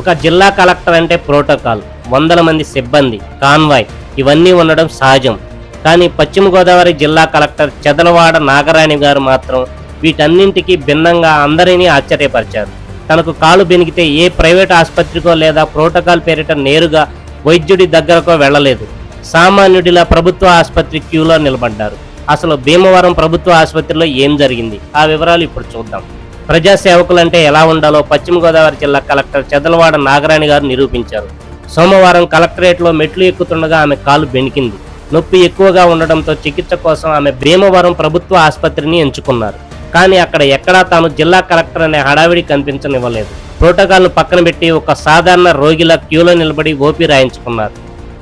ఒక జిల్లా కలెక్టర్ అంటే ప్రోటోకాల్, వందల మంది సిబ్బంది, కాన్వాయ్ ఇవన్నీ ఉండడం సహజం. కానీ పశ్చిమ గోదావరి జిల్లా కలెక్టర్ చెదలవాడ నాగరాణి గారు మాత్రం వీటన్నింటికీ భిన్నంగా అందరినీ ఆశ్చర్యపరిచారు. తనకు కాలు బెనికితే ఏ ప్రైవేట్ ఆసుపత్రికో లేదా ప్రోటోకాల్ పేరిట నేరుగా వైద్యుడి దగ్గరకో వెళ్లలేదు. సామాన్యుడిలా ప్రభుత్వ ఆసుపత్రి క్యూలో నిలబడ్డారు. అసలు భీమవరం ప్రభుత్వ ఆసుపత్రిలో ఏం జరిగింది, ఆ వివరాలు ఇప్పుడు చూద్దాం. ప్రజాసేవకులంటే ఎలా ఉండాలో పశ్చిమ గోదావరి జిల్లా కలెక్టర్ చెదలవాడ నాగరాణి గారు నిరూపించారు. సోమవారం కలెక్టరేట్లో మెట్లు ఎక్కుతుండగా ఆమె కాలు బెణికింది. నొప్పి ఎక్కువగా ఉండడంతో చికిత్స కోసం ఆమె భీమవరం ప్రభుత్వ ఆసుపత్రిని ఎంచుకున్నారు. కానీ అక్కడ ఎక్కడా తాను జిల్లా కలెక్టర్ అనే హడావిడి కనిపించనివ్వలేదు. ప్రోటోకాల్ను పక్కన పెట్టి ఒక సాధారణ రోగిలా క్యూలో నిలబడి ఓపీ రాయించుకున్నారు.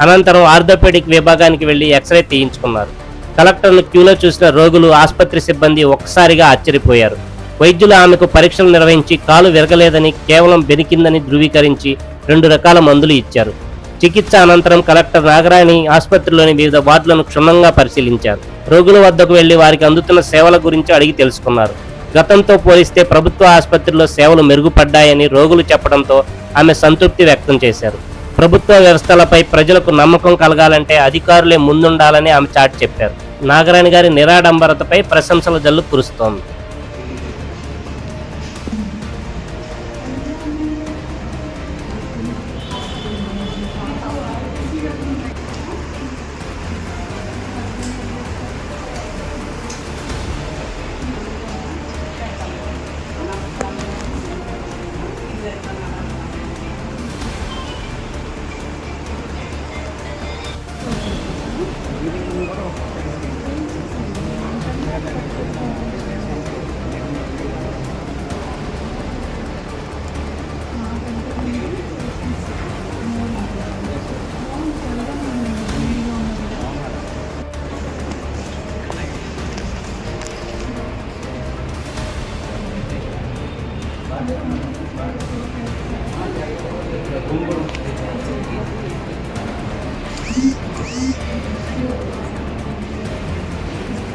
అనంతరం ఆర్థోపెడిక్ విభాగానికి వెళ్లి ఎక్స్రే తీయించుకున్నారు. కలెక్టర్ను క్యూలో చూసిన రోగులు, ఆసుపత్రి సిబ్బంది ఒక్కసారిగా ఆశ్చర్యపోయారు. వైద్యులు ఆమెకు పరీక్షలు నిర్వహించి కాలు విరగలేదని, కేవలం బెనికిందని ధృవీకరించి 2 రకాల మందులు ఇచ్చారు. చికిత్స అనంతరం కలెక్టర్ నాగరాణి ఆసుపత్రిలోని వివిధ వార్డులను క్షుణ్ణంగా పరిశీలించారు. రోగుల వద్దకు వెళ్లి వారికి అందుతున్న సేవల గురించి అడిగి తెలుసుకున్నారు. గతంతో పోలిస్తే ప్రభుత్వ ఆసుపత్రిలో సేవలు మెరుగుపడ్డాయని రోగులు చెప్పడంతో ఆమె సంతృప్తి వ్యక్తం చేశారు. ప్రభుత్వ వ్యవస్థలపై ప్రజలకు నమ్మకం కలగాలంటే అధికారులే ముందుండాలని ఆమె చాటి చెప్పారు. నాగరాణి గారి నిరాడంబరతపై ప్రశంసల జల్లు కురుస్తోంది.